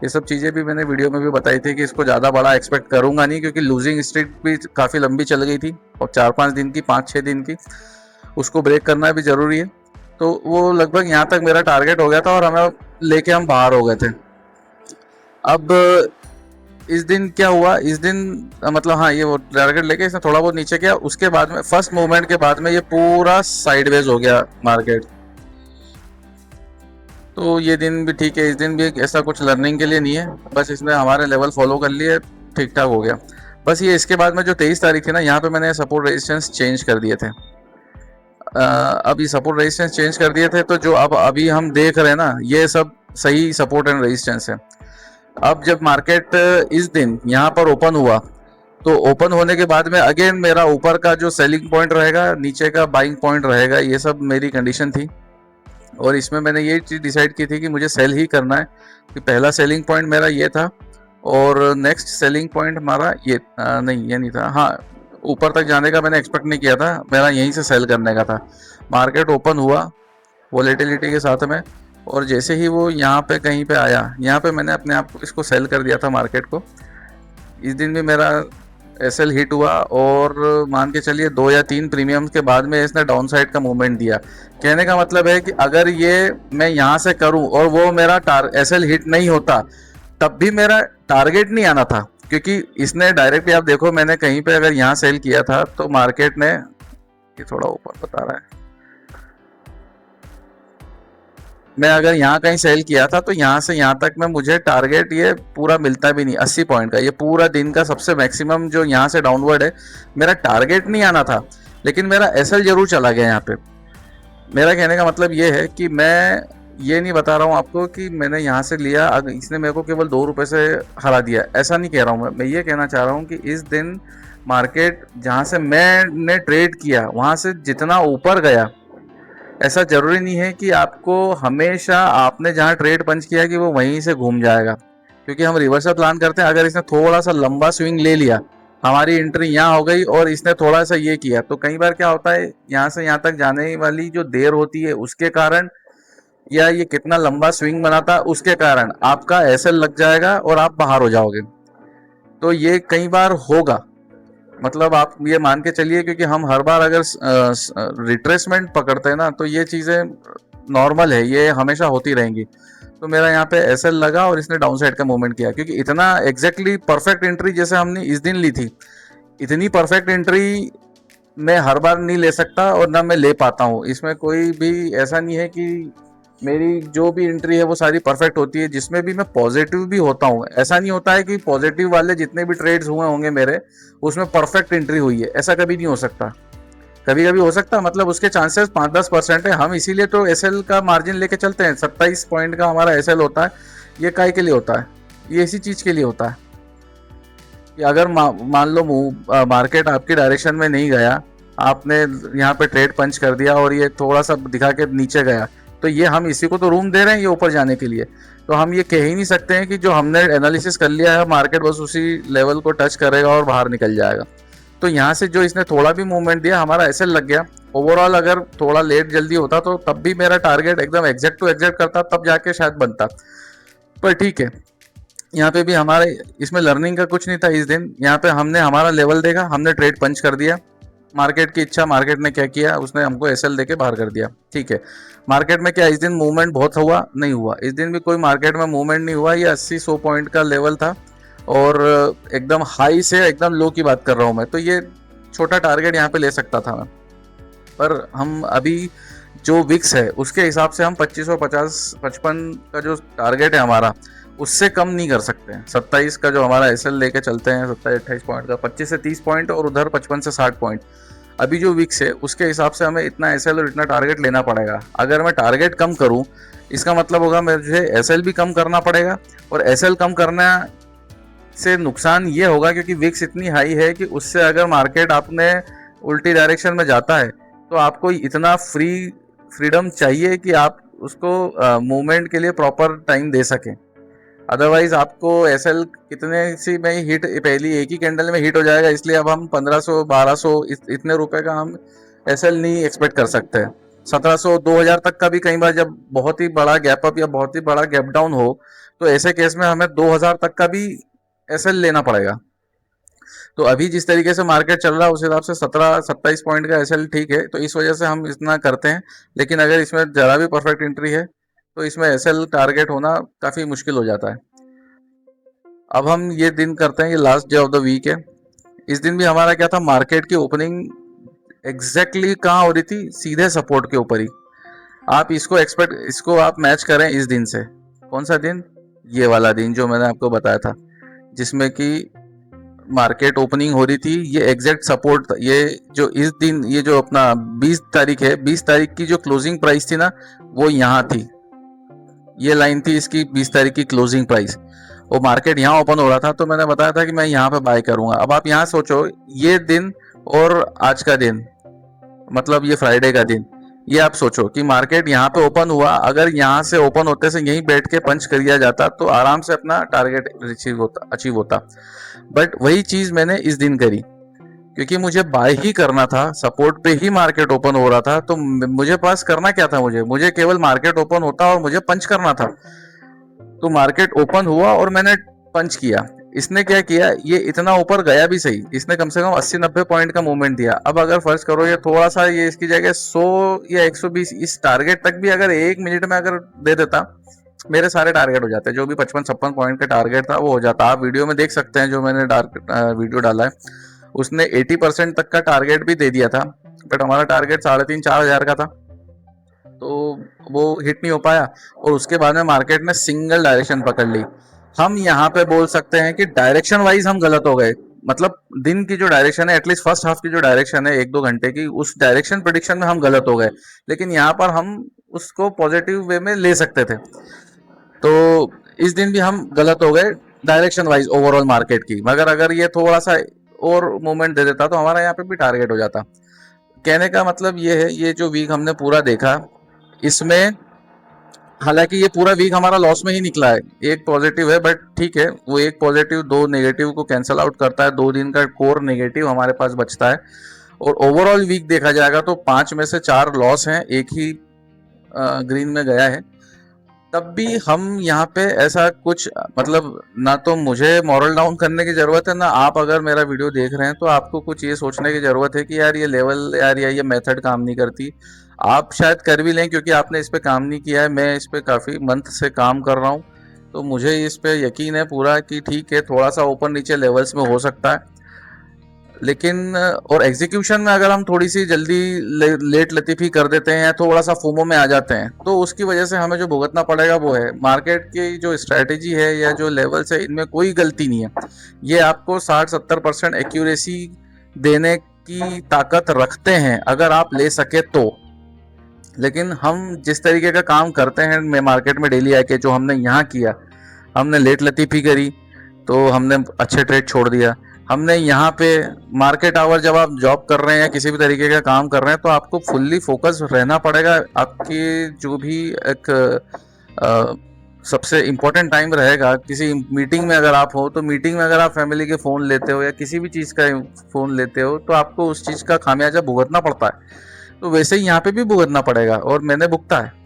S1: ये सब चीज़ें भी मैंने वीडियो में भी बताई थी कि इसको ज़्यादा बड़ा एक्सपेक्ट करूँगा नहीं, क्योंकि लूजिंग स्ट्रीक भी काफ़ी लंबी चल गई थी, और 4-5 दिन की, 5-6 दिन की, उसको ब्रेक करना भी ज़रूरी है। तो वो लगभग यहाँ तक मेरा टारगेट हो गया था, और हमें लेके हम बाहर हो गए थे। अब इस दिन क्या हुआ, इस दिन मतलब हाँ, ये वो टारगेट लेके इसने थोड़ा बहुत नीचे किया, उसके बाद में फर्स्ट मूवमेंट के बाद में ये पूरा साइडवेज हो गया मार्केट। तो ये दिन भी ठीक है, इस दिन भी ऐसा कुछ लर्निंग के लिए नहीं है, बस इसने हमारे लेवल फॉलो कर लिए, ठीक ठाक हो गया। बस ये इसके बाद में जो 23 तारीख थी ना, यहाँ पे मैंने सपोर्ट रेजिस्टेंस चेंज कर दिए थे। अब ये सपोर्ट रेजिस्टेंस चेंज कर दिए थे, तो जो अब अभी हम देख रहे हैं ना, ये सब सही सपोर्ट एंड रेजिस्टेंस है। अब जब मार्केट इस दिन यहाँ पर ओपन हुआ, तो ओपन होने के बाद में अगेन मेरा ऊपर का जो सेलिंग पॉइंट रहेगा, नीचे का बाइंग पॉइंट रहेगा, ये सब मेरी कंडीशन थी। और इसमें मैंने ये चीज़ डिसाइड की थी कि मुझे सेल ही करना है, कि पहला सेलिंग पॉइंट मेरा ये था, और नेक्स्ट सेलिंग पॉइंट हमारा ये नहीं, ये नहीं था, हाँ, ऊपर तक जाने का मैंने एक्सपेक्ट नहीं किया था, मेरा यहीं से सेल करने का था। मार्केट ओपन हुआ वोलेटिलिटी के साथ में, और जैसे ही वो यहाँ पे कहीं पे आया, यहाँ पे मैंने अपने आप को इसको सेल कर दिया था मार्केट को। इस दिन भी मेरा एसएल हिट हुआ, और मान के चलिए 2 या 3 प्रीमियम के बाद में इसने डाउन साइड का मूवमेंट दिया। कहने का मतलब है कि अगर ये मैं यहाँ से करूँ और वो मेरा एसएल हिट नहीं होता, तब भी मेरा टारगेट नहीं आना था, क्योंकि इसने डायरेक्टली, आप देखो मैंने कहीं पे अगर यहाँ सेल किया था तो मार्केट ने, ये थोड़ा ऊपर बता रहा है, मैं अगर यहाँ कहीं सेल किया था तो यहाँ से यहाँ तक में मुझे टारगेट ये पूरा मिलता भी नहीं, 80 पॉइंट का, ये पूरा दिन का सबसे मैक्सिमम जो यहाँ से डाउनवर्ड है, मेरा टारगेट नहीं आना था, लेकिन मेरा एसएल जरूर चला गया यहाँ पे। मेरा कहने का मतलब ये है कि मैं ये नहीं बता रहा हूँ आपको कि मैंने यहाँ से लिया, अगर इसने मेरे को केवल 2 रुपये से हरा दिया, ऐसा नहीं कह रहा हूँ मैं ये कहना चाह रहा हूँ कि इस दिन मार्केट जहाँ से मैंने ट्रेड किया, वहाँ से जितना ऊपर गया, ऐसा जरूरी नहीं है कि आपको हमेशा आपने जहाँ ट्रेड पंच किया कि वो वहीं से घूम जाएगा, क्योंकि हम रिवर्सल प्लान करते हैं। अगर इसने थोड़ा सा लंबा स्विंग ले लिया, हमारी एंट्री यहाँ हो गई और इसने थोड़ा सा ये किया, तो कई बार क्या होता है, यहाँ से यहाँ तक जाने वाली जो देर होती है उसके कारण, या ये कितना लंबा स्विंग बनाता उसके कारण आपका एसएल लग जाएगा और आप बाहर हो जाओगे। तो ये कई बार होगा, मतलब आप ये मान के चलिए, क्योंकि हम हर बार अगर रिट्रेसमेंट पकड़ते हैं ना, तो ये चीज़ें नॉर्मल है, ये हमेशा होती रहेंगी। तो मेरा यहाँ पे एसएल लगा और इसने डाउन साइड का मूवमेंट किया, क्योंकि इतना एग्जैक्टली परफेक्ट एंट्री जैसे हमने इस दिन ली थी, इतनी परफेक्ट एंट्री मैं हर बार नहीं ले सकता और ना मैं ले पाता हूँ। इसमें कोई भी ऐसा नहीं है कि मेरी जो भी एंट्री है वो सारी परफेक्ट होती है। जिसमें भी मैं पॉजिटिव भी होता हूँ, ऐसा नहीं होता है कि पॉजिटिव वाले जितने भी ट्रेड्स हुए होंगे मेरे, उसमें परफेक्ट एंट्री हुई है, ऐसा कभी नहीं हो सकता। कभी कभी हो सकता, मतलब उसके चांसेस 5-10% है। हम इसीलिए तो एसएल का मार्जिन लेके चलते हैं। 27 पॉइंट का हमारा एसएल होता है। ये काय के लिए होता है? ये इसी चीज़ के लिए होता है कि अगर मान लो मार्केट आपकी डायरेक्शन में नहीं गया, आपने यहाँ पे ट्रेड पंच कर दिया और ये थोड़ा सा दिखा के नीचे गया, तो ये हम इसी को तो रूम दे रहे हैं ये ऊपर जाने के लिए। तो हम ये कह ही नहीं सकते हैं कि जो हमने एनालिसिस कर लिया है मार्केट बस उसी लेवल को टच करेगा और बाहर निकल जाएगा। तो यहाँ से जो इसने थोड़ा भी मूवमेंट दिया, हमारा एसएल लग गया। ओवरऑल अगर थोड़ा लेट जल्दी होता तो तब भी मेरा टारगेट एकदम एग्जैक्ट टू एग्जैक्ट करता, तब जाके शायद बनता। पर ठीक है, यहाँ पे भी हमारे इसमें लर्निंग का कुछ नहीं था। इस दिन यहाँ पे हमने हमारा लेवल देखा, हमने ट्रेड पंच कर दिया। मार्केट की इच्छा, मार्केट ने क्या किया, उसने हमको एसएल देके बाहर कर दिया। ठीक है, मार्केट में क्या इस दिन मूवमेंट बहुत हुआ? नहीं हुआ। इस दिन भी कोई मार्केट में मूवमेंट नहीं हुआ। ये 80-100 पॉइंट का लेवल था और एकदम हाई से एकदम लो की बात कर रहा हूँ मैं। तो ये छोटा टारगेट यहाँ पे ले सकता था मैं, पर हम अभी जो विक्स है उसके हिसाब से हम 2550-55 का जो टारगेट है हमारा, उससे कम नहीं कर सकते हैं। 27 का जो हमारा एसएल लेके चलते हैं, 27-28 पॉइंट का, 25 से 30 पॉइंट और उधर 55 से 60 पॉइंट, अभी जो विक्स है उसके हिसाब से हमें इतना एसएल और इतना टारगेट लेना पड़ेगा। अगर मैं टारगेट कम करूं, इसका मतलब होगा मुझे एसएल भी कम करना पड़ेगा, और एसएल कम करना से नुकसान ये होगा क्योंकि विक्स इतनी हाई है कि उससे अगर मार्केट आपने उल्टी डायरेक्शन में जाता है तो आपको इतना फ्रीडम चाहिए कि आप उसको मूवमेंट के लिए प्रॉपर टाइम दे सकें। अदरवाइज आपको एसएल कितने सी में ही हिट, पहली एक ही कैंडल में हिट हो जाएगा। इसलिए अब हम 1500-1200 इतने रुपए का हम एसएल नहीं एक्सपेक्ट कर सकते। 1700-2000 तक का भी कई बार जब बहुत ही बड़ा गैप अप या बहुत ही बड़ा गैप डाउन हो, तो ऐसे केस में हमें 2000 तक का भी एसएल लेना पड़ेगा। तो अभी जिस तरीके से मार्केट चल रहा है उस हिसाब से 17-27 पॉइंट का एसएल ठीक है, तो इस वजह से हम इतना करते हैं। लेकिन अगर इसमें जरा भी परफेक्ट एंट्री है तो इसमें एसएल टारगेट होना काफ़ी मुश्किल हो जाता है। अब हम ये दिन करते हैं, ये last day of the week है। इस दिन भी हमारा क्या था, मार्केट की ओपनिंग एग्जैक्टली कहाँ हो रही थी, सीधे सपोर्ट के ऊपर ही। आप इसको आप मैच करें इस दिन से। कौन सा दिन? ये वाला दिन जो मैंने आपको बताया था, जिसमें कि मार्केट ओपनिंग हो रही थी, ये एग्जैक्ट सपोर्ट था। ये जो इस दिन, ये जो अपना 20 तारीख है, 20 तारीख की जो क्लोजिंग प्राइस थी ना, वो यहाँ थी। ये लाइन थी इसकी 20 तारीख की क्लोजिंग प्राइस। वो मार्केट यहाँ ओपन हो रहा था तो मैंने बताया था कि मैं यहाँ पे बाय करूंगा। अब आप यहाँ सोचो, ये दिन और आज का दिन, मतलब ये फ्राइडे का दिन, ये आप सोचो कि मार्केट यहाँ पे ओपन हुआ, अगर यहाँ से ओपन होते से यहीं बैठ के पंच कर दिया जाता तो आराम से अपना टारगेट अचीव होता। बट वही चीज मैंने इस दिन करी, क्योंकि मुझे बाय ही करना था, सपोर्ट पे ही मार्केट ओपन हो रहा था। तो मुझे पास करना क्या था, मुझे केवल मार्केट ओपन होता और मुझे पंच करना था। तो मार्केट ओपन हुआ और मैंने पंच किया। इसने क्या किया, ये इतना ऊपर गया भी सही, इसने कम से कम 80-90 पॉइंट का मूवमेंट दिया। अब अगर फर्ज करो ये थोड़ा सा, ये इसकी जगह 100 या 120 इस टारगेट तक भी अगर 1 मिनट में अगर दे देता, मेरे सारे टारगेट हो जाते। जो भी 55-56 पॉइंट का टारगेट था वो हो जाता। आप वीडियो में देख सकते हैं, जो मैंने वीडियो डाला है उसने 80% तक का टारगेट भी दे दिया था, बट हमारा टारगेट 3,500-4 हजार का था, तो वो हिट नहीं हो पाया। और उसके बाद में मार्केट ने सिंगल डायरेक्शन पकड़ ली। हम यहाँ पे बोल सकते हैं कि डायरेक्शन वाइज हम गलत हो गए। मतलब दिन की जो डायरेक्शन है, एटलीस्ट फर्स्ट हाफ की जो डायरेक्शन है 1-2 घंटे की, उस डायरेक्शन प्रेडिक्शन में हम गलत हो गए। लेकिन यहाँ पर हम उसको पॉजिटिव वे में ले सकते थे। तो इस दिन भी हम गलत हो गए डायरेक्शन वाइज ओवरऑल मार्केट की। मगर अगर ये थोड़ा सा और मूवमेंट दे देता तो हमारा यहाँ पे भी टारगेट हो जाता। कहने का मतलब ये है, ये जो वीक हमने पूरा देखा, इसमें हालांकि ये पूरा वीक हमारा लॉस में ही निकला है। एक पॉजिटिव है, बट ठीक है, वो एक पॉजिटिव दो नेगेटिव को कैंसल आउट करता है, 2 दिन का कोर नेगेटिव हमारे पास बचता है। और ओवरऑल वीक देखा जाएगा तो 5 में से 4 लॉस हैं, एक ही ग्रीन में गया है। तब भी हम यहाँ पे ऐसा कुछ, मतलब ना तो मुझे मॉरल डाउन करने की जरूरत है, ना आप अगर मेरा वीडियो देख रहे हैं तो आपको कुछ ये सोचने की जरूरत है कि यार ये लेवल, यार या ये मेथड काम नहीं करती। आप शायद कर भी लें क्योंकि आपने इस पे काम नहीं किया है, मैं इस पे काफ़ी मंथ से काम कर रहा हूँ, तो मुझे इस पे यकीन है पूरा कि ठीक है, थोड़ा सा ऊपर नीचे लेवल्स में हो सकता है, लेकिन और एग्जीक्यूशन में अगर हम थोड़ी सी जल्दी लेट लतीफ़ी कर देते हैं या थोड़ा सा फोमो में आ जाते हैं तो उसकी वजह से हमें जो भुगतना पड़ेगा वो है। मार्केट की जो स्ट्रैटेजी है या जो लेवल्स है, इनमें कोई गलती नहीं है। ये आपको 60-70% एक्यूरेसी देने की ताकत रखते हैं अगर आप ले सके तो। लेकिन हम जिस तरीके का काम करते हैं मैं मार्केट में डेली आके, जो हमने यहाँ किया, हमने लेट लतीफ़ी करी तो हमने अच्छे ट्रेड छोड़ दिया। हमने यहाँ पे मार्केट आवर, जब आप जॉब कर रहे हैं या किसी भी तरीके का काम कर रहे हैं तो आपको फुल्ली फोकस रहना पड़ेगा। आपकी जो भी एक सबसे इम्पोर्टेंट टाइम रहेगा किसी मीटिंग में, अगर आप हो तो मीटिंग में अगर आप फैमिली के फ़ोन लेते हो या किसी भी चीज़ का फ़ोन लेते हो तो आपको उस चीज़ का खामियाजा भुगतना पड़ता है। तो वैसे ही यहाँ पे भी भुगतना पड़ेगा, और मैंने भुगता है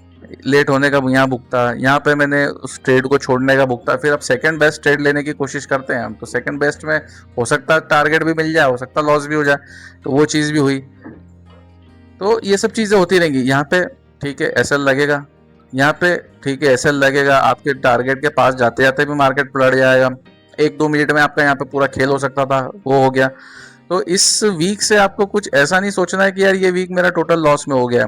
S1: लेट होने का, यहाँ भुगता, यहाँ पे मैंने उस ट्रेड को छोड़ने का भुगता। फिर अब सेकंड बेस्ट ट्रेड लेने की कोशिश करते हैं हम, तो सेकंड बेस्ट में हो सकता है टारगेट भी मिल जाए, हो सकता है लॉस भी हो जाए, तो वो चीज़ भी हुई। तो ये सब चीज़ें होती रहेंगी। यहाँ पे ठीक है एसएल लगेगा, यहाँ पे ठीक है एसएल लगेगा, आपके टारगेट के पास जाते जाते भी मार्केट पलट जाएगा, 1-2 मिनट में आपका यहाँ पे पूरा खेल हो सकता था, वो हो गया। तो इस वीक से आपको कुछ ऐसा नहीं सोचना है कि यार ये वीक मेरा टोटल लॉस में हो गया।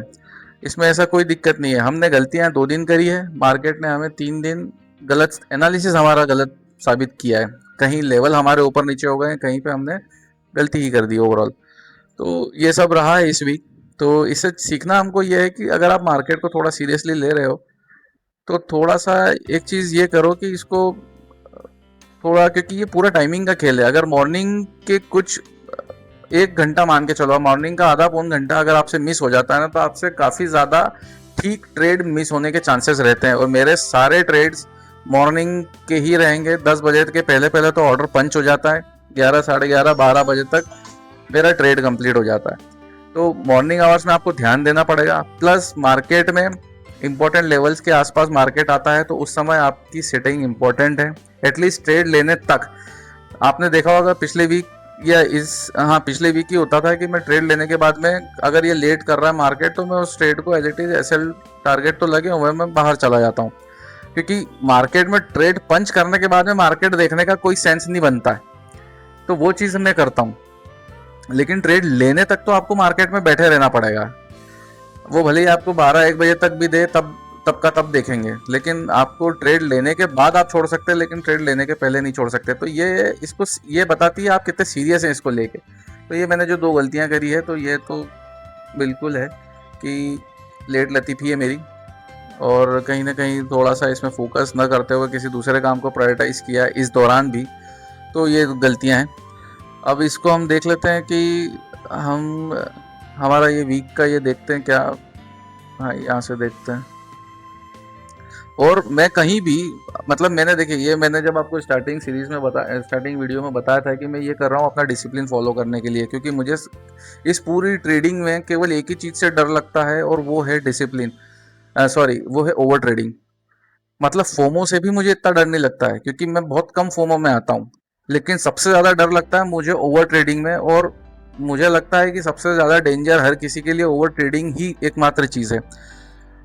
S1: इसमें ऐसा कोई दिक्कत नहीं है। हमने गलतियां 2 दिन करी है, मार्केट ने हमें 3 दिन गलत एनालिसिस हमारा गलत साबित किया है। कहीं लेवल हमारे ऊपर नीचे हो गए, कहीं पे हमने गलती ही कर दी ओवरऑल। तो ये सब रहा है इस वीक। तो इससे सीखना हमको ये है कि अगर आप मार्केट को थोड़ा सीरियसली ले रहे हो तो थोड़ा सा एक चीज़ ये करो कि इसको थोड़ा, क्योंकि ये पूरा टाइमिंग का खेल है। अगर मॉर्निंग के कुछ 1 घंटा मान के चलो, मॉर्निंग का आधा पौन घंटा अगर आपसे मिस हो जाता है ना, तो आपसे काफ़ी ज़्यादा ठीक ट्रेड मिस होने के चांसेस रहते हैं। और मेरे सारे ट्रेड्स मॉर्निंग के ही रहेंगे। 10 बजे के पहले पहले तो ऑर्डर पंच हो जाता है, 11, साढ़े 11, 12 बजे तक मेरा ट्रेड कंप्लीट हो जाता है। तो मॉर्निंग आवर्स में आपको ध्यान देना पड़ेगा। प्लस मार्केट में इंपॉर्टेंट लेवल्स के आसपास मार्केट आता है तो उस समय आपकी सेटिंग इंपॉर्टेंट है, एटलीस्ट ट्रेड लेने तक। आपने देखा होगा पिछले वीक या पिछले वीक ही होता था कि मैं ट्रेड लेने के बाद में अगर ये लेट कर रहा है मार्केट तो मैं उस ट्रेड को as it is SL target तो लगे हुए मैं बाहर चला जाता हूँ, क्योंकि मार्केट में ट्रेड पंच करने के बाद में मार्केट देखने का कोई सेंस नहीं बनता है। तो वो चीज़ मैं करता हूँ। लेकिन ट्रेड लेने तक तो आपको मार्केट में बैठे रहना पड़ेगा। वो भले ही आपको 12-1 बजे तक भी दे, तब का तब देखेंगे, लेकिन आपको ट्रेड लेने के बाद आप छोड़ सकते हैं, लेकिन ट्रेड लेने के पहले नहीं छोड़ सकते। तो ये बताती है आप कितने सीरियस हैं इसको लेके। तो ये मैंने जो 2 गलतियां करी है, तो ये तो बिल्कुल है कि लेट लतीफ़ी है मेरी, और कहीं ना कहीं थोड़ा सा इसमें फोकस न करते हुए किसी दूसरे काम को प्रायोरिटाइज़ किया इस दौरान भी, तो ये गलतियाँ हैं। अब इसको हम देख लेते हैं कि हमारा ये वीक का ये देखते हैं क्या। हाँ, यहाँ से देखते हैं। और मैं कहीं भी, मतलब मैंने देखिए, ये मैंने जब आपको स्टार्टिंग सीरीज में स्टार्टिंग वीडियो में बताया था कि मैं ये कर रहा हूँ अपना डिसिप्लिन फॉलो करने के लिए, क्योंकि मुझे इस पूरी ट्रेडिंग में केवल एक ही चीज़ से डर लगता है, और वो है डिसिप्लिन, वो है ओवर ट्रेडिंग। मतलब फोमो से भी मुझे इतना डर नहीं लगता है, क्योंकि मैं बहुत कम फोमो में आता हूँ। लेकिन सबसे ज़्यादा डर लगता है मुझे ओवर ट्रेडिंग में, और मुझे लगता है कि सबसे ज़्यादा डेंजर हर किसी के लिए ओवर ट्रेडिंग ही एकमात्र चीज़ है।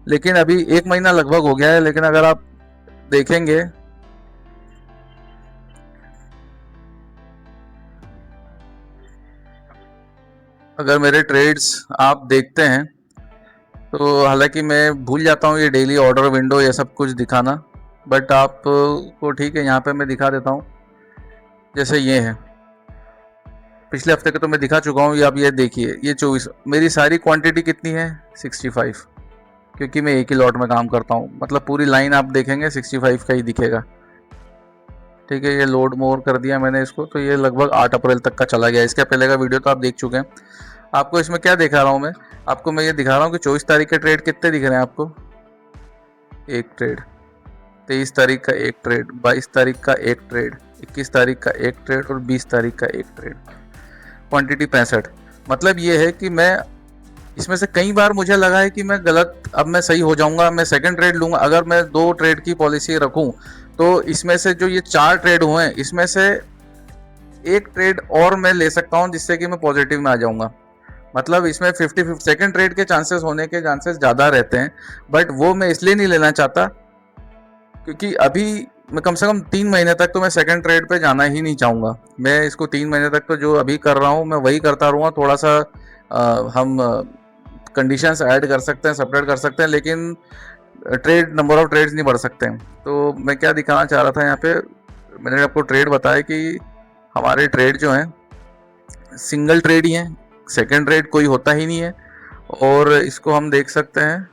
S1: लेकिन अभी 1 महीना लगभग हो गया है, लेकिन अगर आप देखेंगे, अगर मेरे ट्रेड्स आप देखते हैं तो हालांकि मैं भूल जाता हूँ ये डेली ऑर्डर विंडो ये सब कुछ दिखाना, बट आप को ठीक है यहाँ पे मैं दिखा देता हूँ। जैसे ये है, पिछले हफ्ते के तो मैं दिखा चुका हूँ। ये आप ये देखिए, ये 24, मेरी सारी क्वांटिटी कितनी है 65, क्योंकि मैं एक ही लॉट में काम करता हूँ। मतलब पूरी लाइन आप देखेंगे 65 का ही दिखेगा। ठीक है, ये लोड मोर कर दिया मैंने इसको, तो ये लगभग 8 अप्रैल तक का चला गया। इसके पहले का वीडियो तो आप देख चुके हैं। आपको इसमें क्या दिखा रहा हूँ मैं ये दिखा रहा हूँ कि 24 तारीख के ट्रेड कितने दिख रहे हैं आपको। एक ट्रेड, 23 तारीख का एक ट्रेड, 22 तारीख का एक ट्रेड, 21 तारीख का एक ट्रेड और 20 तारीख का एक ट्रेड। क्वांटिटी 65। मतलब ये है कि मैं इसमें से कई बार मुझे लगा है कि मैं गलत, अब मैं सही हो जाऊंगा, मैं सेकंड ट्रेड लूंगा। अगर मैं 2 ट्रेड की पॉलिसी रखूं तो इसमें से जो ये 4 ट्रेड हुए हैं इसमें से एक ट्रेड और मैं ले सकता हूं जिससे कि मैं पॉजिटिव में आ जाऊंगा। मतलब इसमें 50-50 सेकंड ट्रेड के चांसेस होने के चांसेस ज़्यादा रहते हैं, बट वो मैं इसलिए नहीं लेना चाहता क्योंकि अभी मैं कम से कम 3 महीने तक तो मैं सेकंड ट्रेड पे जाना ही नहीं चाहूँगा। मैं इसको 3 महीने तक तो जो अभी कर रहा हूँ मैं वही करता रहूँगा। थोड़ा सा हम कंडीशंस ऐड कर सकते हैं, सेपरेट कर सकते हैं, लेकिन ट्रेड नंबर ऑफ ट्रेड्स नहीं बढ़ सकते हैं। तो मैं क्या दिखाना चाह रहा था यहाँ पे, मैंने आपको ट्रेड बताया कि हमारे ट्रेड जो हैं सिंगल ट्रेड ही हैं, सेकंड ट्रेड कोई होता ही नहीं है। और इसको हम देख सकते हैं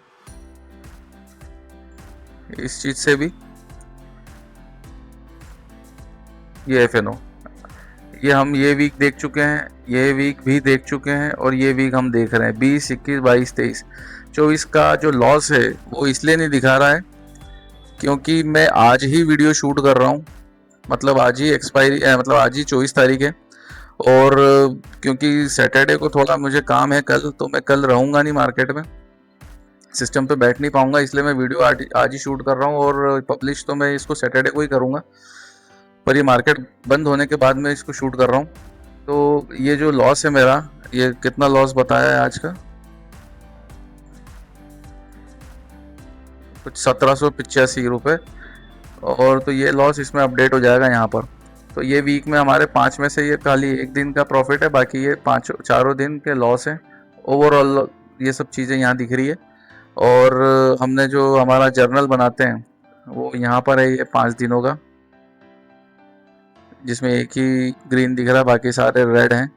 S1: इस चीज़ से भी, ये FNO, ये हम ये वीक देख चुके हैं, ये वीक भी देख चुके हैं और ये वीक हम देख रहे हैं 20, 21, 22, 23, 24 का जो लॉस है वो इसलिए नहीं दिखा रहा है क्योंकि मैं आज ही वीडियो शूट कर रहा हूँ। मतलब आज ही एक्सपायरी मतलब आज ही 24 तारीख है और क्योंकि सैटरडे को थोड़ा मुझे काम है कल, तो मैं कल रहूँगा नहीं मार्केट में, सिस्टम पे बैठ नहीं पाऊँगा, इसलिए मैं वीडियो आज ही शूट कर रहा हूँ और पब्लिश तो मैं इसको सैटरडे को ही करूँगा, पर ये मार्केट बंद होने के बाद मैं इसको शूट कर रहा हूँ। तो ये जो लॉस है मेरा, ये कितना लॉस बताया है आज का, कुछ 1785 रुपये। और तो ये लॉस इसमें अपडेट हो जाएगा यहाँ पर। तो ये वीक में हमारे 5 में से ये खाली एक दिन का प्रॉफिट है, बाकी ये 5 चारों दिन के लॉस हैं। ओवरऑल ये सब चीज़ें यहाँ दिख रही है। और हमने जो हमारा जर्नल बनाते हैं वो यहाँ पर है, ये 5 दिनों का, जिसमें एक ही ग्रीन दिख रहा है, बाकी सारे रेड हैं।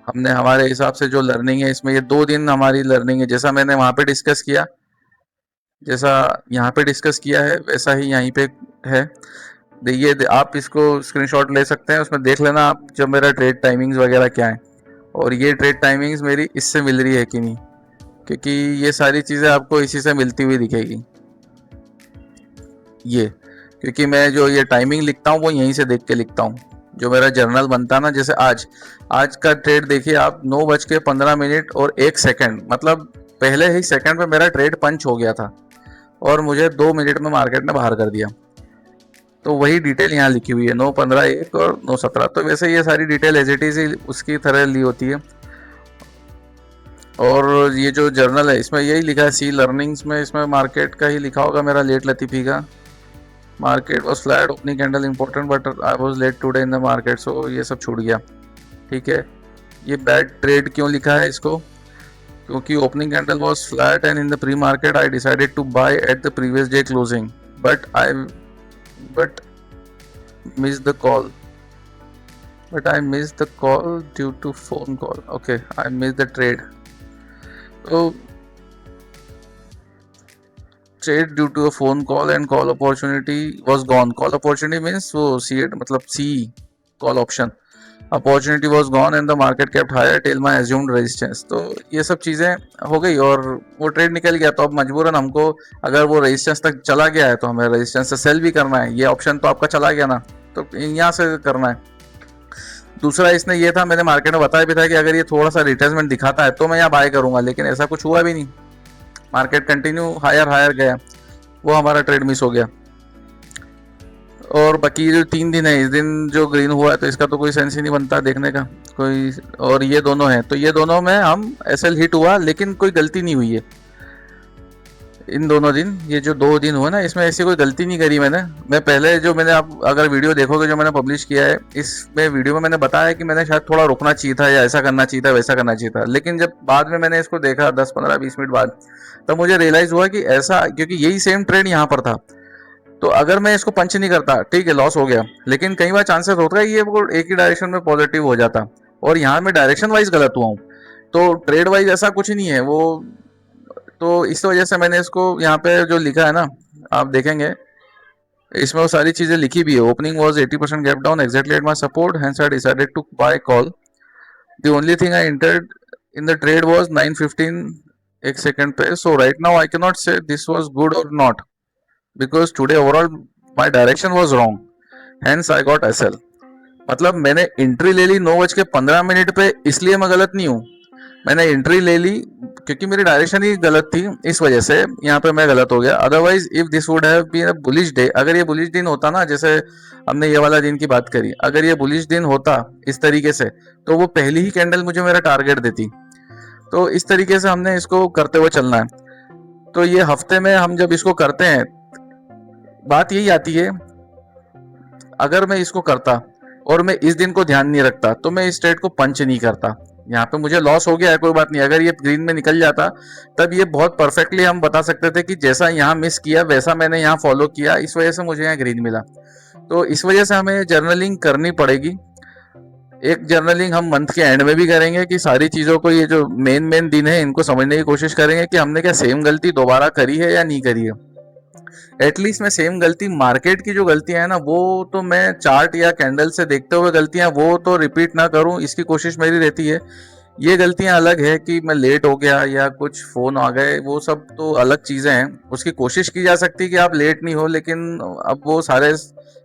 S1: हमने हमारे हिसाब से जो लर्निंग है इसमें ये 2 दिन हमारी लर्निंग है, जैसा मैंने वहाँ पे डिस्कस किया, जैसा यहाँ पे डिस्कस किया है वैसा ही यहीं पे है। देखिए आप इसको स्क्रीनशॉट ले सकते हैं, उसमें देख लेना आप जब मेरा ट्रेड टाइमिंग्स वगैरह क्या है और ये ट्रेड टाइमिंग्स मेरी इससे मिल रही है कि नहीं, क्योंकि ये सारी चीज़ें आपको इसी से मिलती हुई दिखेगी। ये क्योंकि मैं जो ये टाइमिंग लिखता हूँ वो यहीं से देख के लिखता हूँ, जो मेरा जर्नल बनता है ना। जैसे आज का ट्रेड देखिए आप, 9:15 और 1 सेकंड, मतलब पहले ही सेकंड पे मेरा ट्रेड पंच हो गया था और मुझे 2 मिनट में मार्केट ने बाहर कर दिया। तो वही डिटेल यहाँ लिखी हुई है, 9:15, 1 और 9:17। तो वैसे ये सारी डिटेल एज इट इज उसकी तरह ली होती है। और ये जो जर्नल है इसमें यही लिखा है, सी लर्निंग्स में इसमें मार्केट का ही लिखा होगा मेरा, लेट लतीफ़ी का। Market was flat, opening candle important but I was late today in the market, so ये सब छूट गया। ठीक है, ये बैड ट्रेड क्यों लिखा है इसको, क्योंकि opening candle was flat and in the pre market I decided to buy at the previous day closing but missed the call due to phone call. Okay, I missed the trade. So trade due to a phone call and call opportunity was gone. Call opportunity means वो सी मतलब सी call option, opportunity was gone and the market kept higher till my assumed resistance. तो ये सब चीज़ें हो गई और वो ट्रेड निकल गया। तो अब मजबूरन हमको, अगर वो रेजिस्टेंस तक चला गया है तो हमें रेजिस्टेंस से सेल भी करना है। ये ऑप्शन तो आपका चला गया ना, तो यहाँ से करना है। दूसरा इसने ये था, मैंने मार्केट में बताया भी था कि अगर ये थोड़ा सा रिट्रेसमेंट दिखाता है तो मैं यहाँ बाय करूँगा, लेकिन ऐसा कुछ हुआ भी नहीं। मार्केट कंटिन्यू हायर गया, वो हमारा ट्रेड मिस हो गया। और बाकी जो 3 दिन है, इस दिन जो ग्रीन हुआ है तो इसका तो कोई सेंस ही नहीं बनता देखने का कोई। और ये दोनों हैं, तो ये दोनों में हम एसएल हिट हुआ, लेकिन कोई गलती नहीं हुई है इन दोनों दिन। ये जो 2 दिन हुआ ना, इसमें ऐसी कोई गलती नहीं करी मैं पहले जो मैंने, आप अगर वीडियो देखोगे जो मैंने पब्लिश किया है, इसमें वीडियो में मैंने बताया कि मैंने शायद थोड़ा रुकना चाहिए था या ऐसा करना चाहिए था, वैसा करना चाहिए था। लेकिन जब बाद में मैंने इसको देखा 10, 15, 20 मिनट बाद, तब मुझे रियलाइज़ हुआ कि ऐसा, क्योंकि यही सेम ट्रेड यहाँ पर था। तो अगर मैं इसको पंच नहीं करता, ठीक है लॉस हो गया, लेकिन कई बार चांसेस होता है ये एक ही डायरेक्शन में पॉजिटिव हो जाता, और यहाँ मैं डायरेक्शन वाइज गलत हुआ हूँ। तो ट्रेड वाइज ऐसा कुछ नहीं है वो। तो इस वजह से मैंने इसको यहाँ पे जो लिखा है ना, आप देखेंगे इसमें वो सारी चीज़ें लिखी भी है। Opening was 80% gap down, exactly at my support, hence I decided to buy call. The only thing I entered in the trade was 9:15 एक सेकंड पे. So right now I can not say this was good और not, because today overall my direction was wrong, hence I got SL. मतलब मैंने एंट्री ले ली 9:15 पे, इसलिए मैं गलत नहीं हूँ. मैंने एंट्री ले ली क्योंकि मेरी डायरेक्शन ही गलत थी, इस वजह से यहाँ पे मैं गलत हो गया. Otherwise if this would have been a bullish day, अगर ये बुलिश दिन होता ना, जैसे हमने ये वाला दिन की बात करी, अगर ये बुलिश दिन होता इस तरीके से, तो वो पहली ही कैंडल मुझे मेरा टारगेट देती. तो इस तरीके से हमने इसको करते हुए चलना है. तो ये हफ्ते में हम जब इसको करते हैं, बात यही आती है, अगर मैं इसको करता और मैं इस दिन को ध्यान नहीं रखता तो मैं इस ट्रेड को पंच नहीं करता. यहाँ पे मुझे लॉस हो गया है, कोई बात नहीं. अगर ये ग्रीन में निकल जाता तब ये बहुत परफेक्टली हम बता सकते थे कि जैसा यहाँ मिस किया वैसा मैंने यहाँ फॉलो किया, इस वजह से मुझे यहाँ ग्रीन मिला. तो इस वजह से हमें जर्नलिंग करनी पड़ेगी. एक जर्नलिंग हम मंथ के एंड में भी करेंगे कि सारी चीज़ों को, ये जो मेन दिन है इनको समझने की कोशिश करेंगे कि हमने क्या सेम गलती दोबारा करी है या नहीं करी है. एटलीस्ट मैं सेम गलती, मार्केट की जो गलतियां हैं ना, वो तो मैं चार्ट या कैंडल से देखते हुए गलतियां वो तो रिपीट ना करूं, इसकी कोशिश मेरी रहती है. ये गलतियां अलग है कि मैं लेट हो गया या कुछ फ़ोन आ गए, वो सब तो अलग चीज़ें हैं. उसकी कोशिश की जा सकती है कि आप लेट नहीं हो, लेकिन अब वो सारे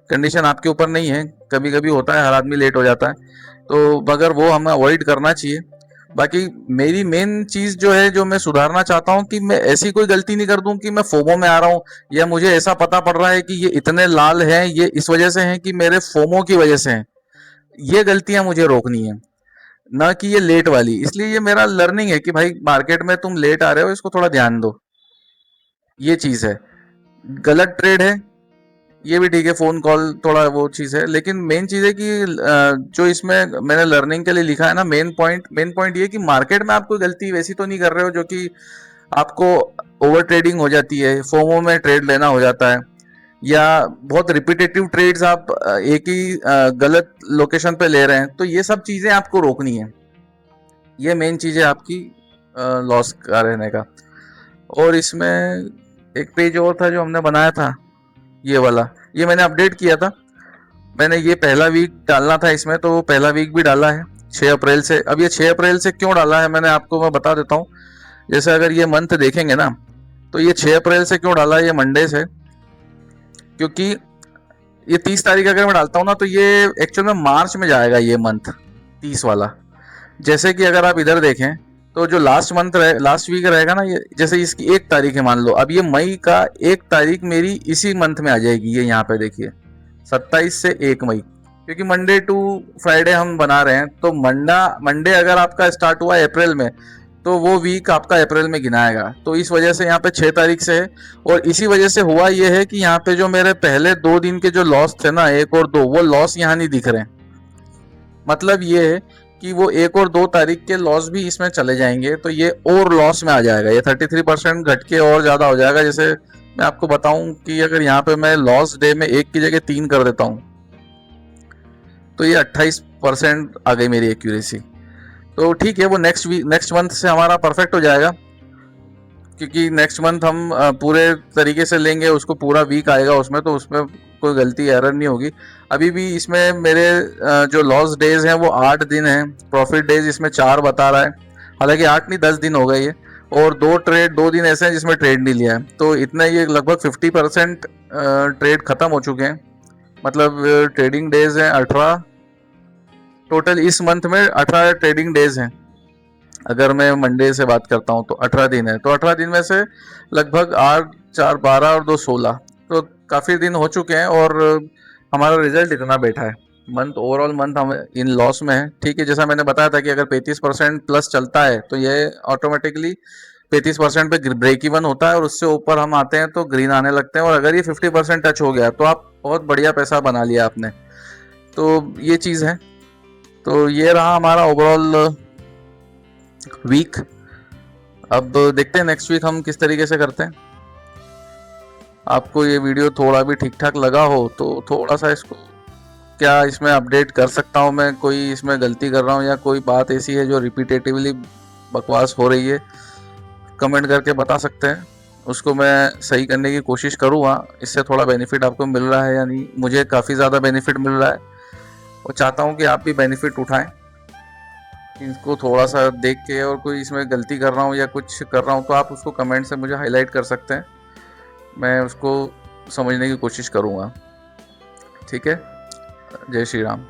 S1: कंडीशन आपके ऊपर नहीं है. कभी कभी होता है, हर आदमी लेट हो जाता है, तो मगर वो हमें अवॉइड करना चाहिए. बाकी मेरी मेन चीज जो है, जो मैं सुधारना चाहता हूँ, कि मैं ऐसी कोई गलती नहीं कर दूं कि मैं फोमो में आ रहा हूँ, या मुझे ऐसा पता पड़ रहा है कि ये इतने लाल हैं, ये इस वजह से हैं कि मेरे फोमो की वजह से हैं. ये गलतियां मुझे रोकनी है, ना कि ये लेट वाली. इसलिए ये मेरा लर्निंग है कि भाई मार्केट में तुम लेट आ रहे हो, इसको थोड़ा ध्यान दो. ये चीज है. गलत ट्रेड है ये भी ठीक है, फोन कॉल थोड़ा वो चीज है, लेकिन मेन चीज है कि जो इसमें मैंने लर्निंग के लिए लिखा है ना, मेन पॉइंट ये कि मार्केट में आप कोई गलती वैसी तो नहीं कर रहे हो जो कि आपको ओवर ट्रेडिंग हो जाती है, फोमो में ट्रेड लेना हो जाता है, या बहुत रिपीटेटिव ट्रेड्स आप एक ही गलत लोकेशन पे ले रहे हैं. तो ये सब चीजें आपको रोकनी है. ये मेन चीज है आपकी लॉस का रहने का. और इसमें एक पेज और था जो हमने बनाया था, ये वाला, ये मैंने अपडेट किया था. मैंने ये पहला वीक डालना था इसमें, तो पहला वीक भी डाला है 6 अप्रैल से. अब ये 6 अप्रैल से क्यों डाला है मैंने आपको मैं बता देता हूँ. जैसे अगर ये मंथ देखेंगे ना, तो ये 6 अप्रैल से क्यों डाला है, ये मंडे से, क्योंकि ये 30 तारीख अगर मैं डालता हूँ ना, तो ये एक्चुअल में मार्च में जाएगा ये मंथ 30 वाला. जैसे कि अगर आप इधर देखें तो जो लास्ट वीक रहेगा ना, ये जैसे इसकी 1 तारीख है मान लो, अब ये मई का 1 तारीख मेरी इसी मंथ में आ जाएगी. ये यहाँ पे देखिए 27 से 1 मई, क्योंकि मंडे टू फ्राइडे हम बना रहे हैं, तो मंडे अगर आपका स्टार्ट हुआ अप्रैल में, तो वो वीक आपका अप्रैल में गिनाएगा. तो इस वजह से यहाँ पे 6 तारीख से है. और इसी वजह से हुआ ये है कि यहाँ पे जो मेरे पहले 2 दिन के जो लॉस थे ना, 1 और 2, वो लॉस यहाँ नहीं दिख रहे. मतलब ये है कि वो 1 और 2 तारीख के लॉस भी इसमें चले जाएंगे, तो ये और लॉस में आ जाएगा. ये 33% घट के और ज़्यादा हो जाएगा. जैसे मैं आपको बताऊं कि अगर यहाँ पे मैं लॉस डे में 1 की जगह 3 कर देता हूँ, तो ये 28% आ गई मेरी एक्यूरेसी. तो ठीक है, वो नेक्स्ट मंथ से हमारा परफेक्ट हो जाएगा, क्योंकि नेक्स्ट मंथ हम पूरे तरीके से लेंगे उसको, पूरा वीक आएगा उसमें, तो उसमें कोई गलती एरर नहीं होगी. अभी भी इसमें मेरे जो लॉस डेज हैं वो 8 दिन हैं, प्रॉफिट डेज इसमें 4 बता रहा है. हालांकि 8 नहीं 10 दिन हो गए ये, और 2 दिन ऐसे हैं जिसमें ट्रेड नहीं लिया है. तो इतना ये लगभग 50% ट्रेड खत्म हो चुके हैं. मतलब ट्रेडिंग डेज हैं 18, टोटल इस मंथ में 18 ट्रेडिंग डेज हैं. अगर मैं मंडे से बात करता हूँ तो 18 दिन है, तो 18 दिन में से लगभग 8 4 12 और 2 16, तो काफ़ी दिन हो चुके हैं. और हमारा रिजल्ट इतना बैठा है. ओवरऑल मंथ हम इन लॉस में है. ठीक है, जैसा मैंने बताया था कि अगर 35% प्लस चलता है तो ये ऑटोमेटिकली 35% पे ब्रेक इवन होता है, और उससे ऊपर हम आते हैं तो ग्रीन आने लगते हैं. और अगर ये 50% टच हो गया तो आप बहुत बढ़िया पैसा बना लिया आपने. तो ये चीज़ है. तो ये रहा हमारा ओवरऑल वीक. अब देखते हैं नेक्स्ट वीक हम किस तरीके से करते हैं. आपको ये वीडियो थोड़ा भी ठीक ठाक लगा हो तो थोड़ा सा इसको, क्या इसमें अपडेट कर सकता हूँ मैं, कोई इसमें गलती कर रहा हूँ या कोई बात ऐसी है जो रिपीटेटिवली बकवास हो रही है, कमेंट करके बता सकते हैं. उसको मैं सही करने की कोशिश करूँगा. इससे थोड़ा बेनिफिट आपको मिल रहा है या नहीं. मुझे काफ़ी ज़्यादा बेनिफिट मिल रहा है, और चाहता हूँ कि आप भी बेनिफिट उठाएं. इनको थोड़ा सा देख के, और कोई इसमें गलती कर रहा हूँ या कुछ कर रहा हूँ तो आप उसको कमेंट से मुझे हाईलाइट कर सकते हैं, मैं उसको समझने की कोशिश करूँगा। ठीक है। जय श्री राम।